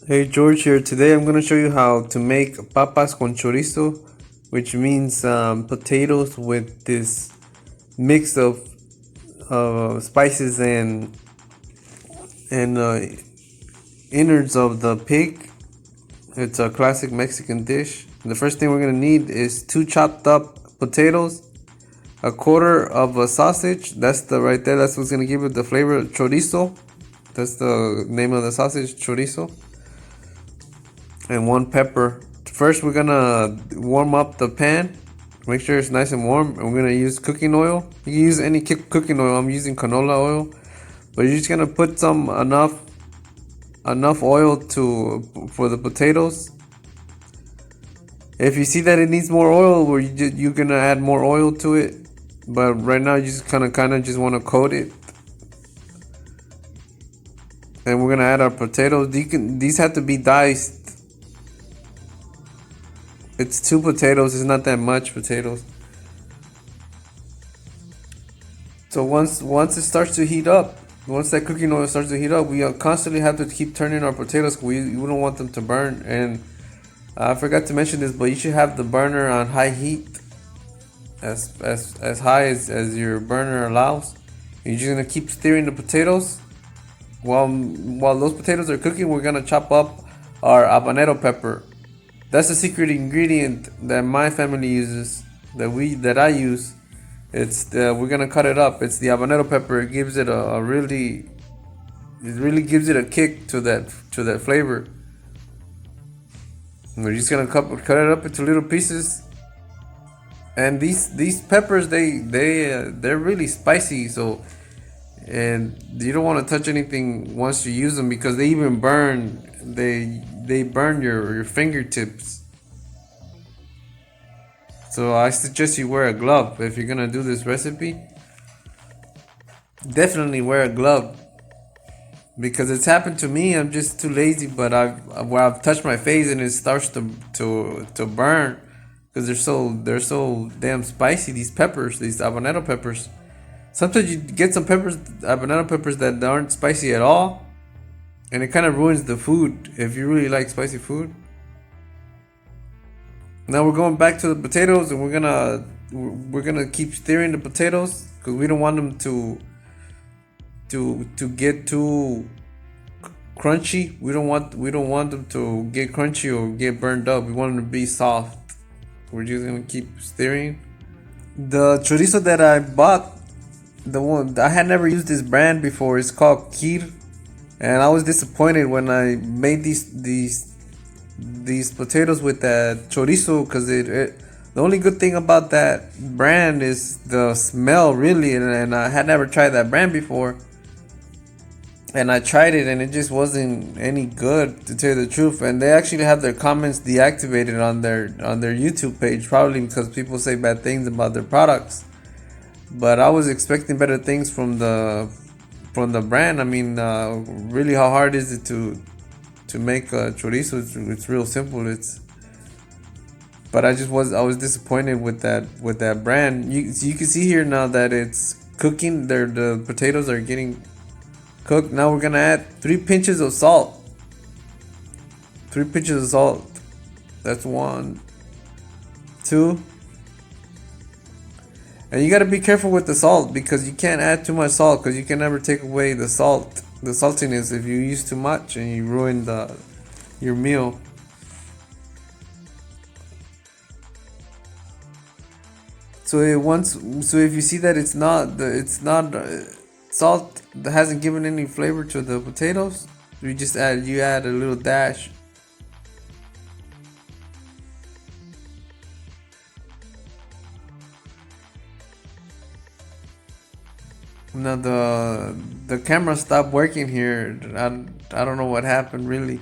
Hey George here. Today I'm going to show you how to make papas con chorizo, which means potatoes with this mix of spices and innards of the pig. It's a classic Mexican dish. The first thing we're going to need is 2 chopped up potatoes, a quarter of a sausage. That's the right there. That's what's going to give it the flavor. Chorizo. That's the name of the sausage, chorizo. And 1 pepper. First, we're gonna warm up the pan. Make sure it's nice and warm. And we're gonna use cooking oil. You can use any cooking oil. I'm using canola oil, but you're just gonna put some enough oil to for the potatoes. If you see that it needs more oil, where you're gonna add more oil to it. But right now, you just kind of just want to coat it. And we're gonna add our potatoes. These have to be diced. It's 2 potatoes. It's not that much potatoes. So once it starts to heat up, once that cooking oil starts to heat up, we constantly have to keep turning our potatoes. We don't want them to burn. And I forgot to mention this, but you should have the burner on high heat, as high as your burner allows. You're just gonna keep stirring the potatoes. While those potatoes are cooking, we're gonna chop up our habanero pepper. That's the secret ingredient that my family uses, that I use. We're gonna cut it up. It's the habanero pepper. It gives it it really gives it a kick to that flavor. And we're just gonna cut it up into little pieces. And these peppers, they're really spicy. So, and you don't want to touch anything once you use them, because they even burn. They burn your fingertips. So I suggest you wear a glove if you're gonna do this recipe. Definitely wear a glove, because it's happened to me. I'm just too lazy, but I've touched my face and it starts to burn, because they're so damn spicy. These peppers, these habanero peppers. Sometimes you get some habanero peppers that aren't spicy at all, and it kind of ruins the food if you really like spicy food. Now we're going back to the potatoes, and we're gonna keep stirring the potatoes, because we don't want them to get too crunchy. We don't want them to get crunchy or get burned up. We want them to be soft. We're just gonna keep stirring. The chorizo that I bought, the one I had never used this brand before. It's called Kir, and I was disappointed when I made these potatoes with that chorizo, because the only good thing about that brand is the smell, really. And I had never tried that brand before, and I tried it, and it just wasn't any good, to tell you the truth. And they actually have their comments deactivated on their YouTube page, probably because people say bad things about their products. But I was expecting better things from the brand. I mean, really, how hard is it to make a chorizo? It's real simple. But I was disappointed with that brand. You can see here now that it's cooking. The potatoes are getting cooked. Now we're gonna add 3 pinches of salt. 3 pinches of salt. That's 1, 2. And you gotta be careful with the salt, because you can't add too much salt, because you can never take away the saltiness if you use too much, and you ruin your meal. So if you see that it's not salt that hasn't given any flavor to the potatoes, you add a little dash. Now the camera stopped working here. I don't know what happened, really.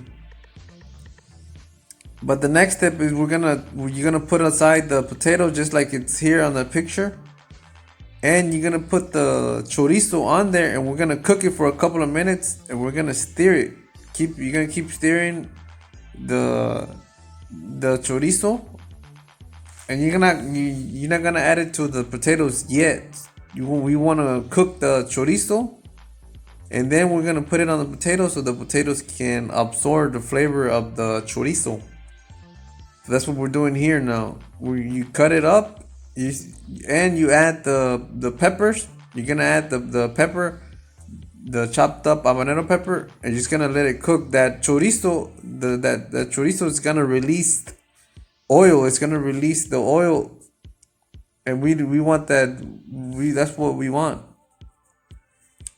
But the next step is you're gonna put aside the potato, just like it's here on the picture, and you're gonna put the chorizo on there, and we're gonna cook it for a couple of minutes, and we're gonna stir it. You're gonna keep stirring the chorizo, and you're not gonna add it to the potatoes yet. We want to cook the chorizo, And then we're gonna put it on the potatoes so the potatoes can absorb the flavor of the chorizo. So that's what we're doing here now. You cut it up, and you add the peppers. You're gonna add the pepper, the chopped up habanero pepper, and you're just gonna let it cook. That chorizo, the chorizo is gonna release oil. It's gonna release the oil, and we want that. That's what we want.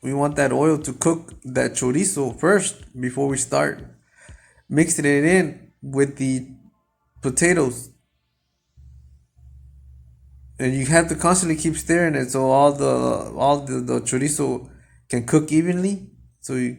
We want that oil to cook that chorizo first before we start mixing it in with the potatoes. And you have to constantly keep stirring it so all the chorizo can cook evenly. So you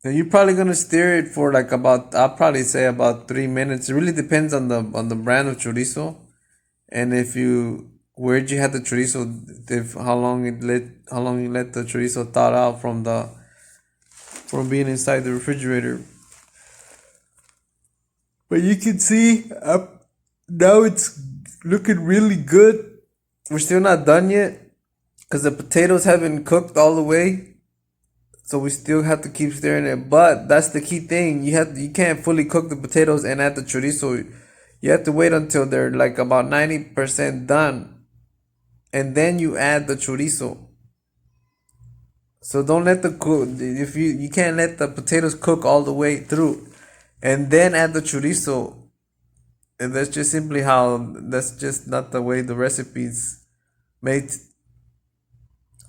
and you're probably gonna stir it for like about, I'll probably say about 3 minutes. It really depends on the brand of chorizo, and if you where'd you have the chorizo, if how long you let the chorizo thaw out from being inside the refrigerator. But you can see now it's looking really good. We're still not done yet because the potatoes haven't cooked all the way. So we still have to keep stirring it. But that's the key thing. You can't fully cook the potatoes and add the chorizo. You have to wait until they're like about 90% done. And then you add the chorizo. So don't let the cook if you can't let the potatoes cook all the way through and then add the chorizo. And that's just not the way the recipe's made.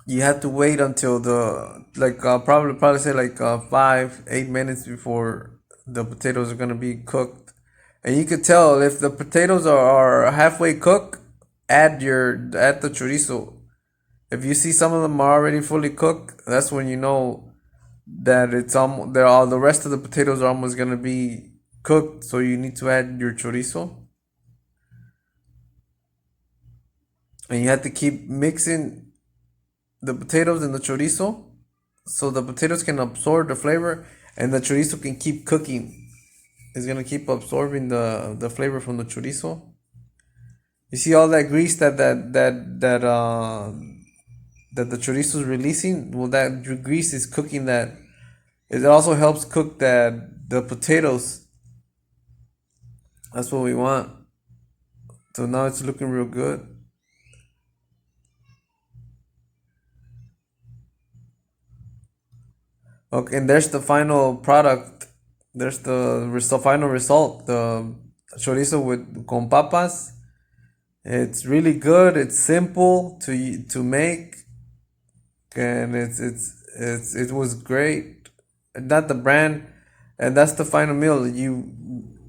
You have to wait until the like probably say like 5-8 minutes before the potatoes are gonna be cooked. And you could tell if the potatoes are halfway cooked, add the chorizo. If you see some of them are already fully cooked, that's when you know that they're all the rest of the potatoes are almost gonna be cooked. So you need to add your chorizo, and you have to keep mixing the potatoes and the chorizo so the potatoes can absorb the flavor and the chorizo can keep cooking. It's gonna keep absorbing the flavor from the chorizo. You see all that grease that the chorizo is releasing. Well, that grease is cooking that. It also helps cook the potatoes. That's what we want. So now it's looking real good. Okay, and there's the final product. There's the final result. The chorizo with con papas. It's really good. It's simple to make, and it was great. Not the brand, and that's the final meal.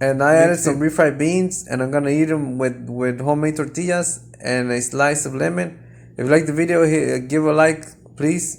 I added some refried beans, and I'm gonna eat them with homemade tortillas and a slice of lemon. If you like the video, give a like, please.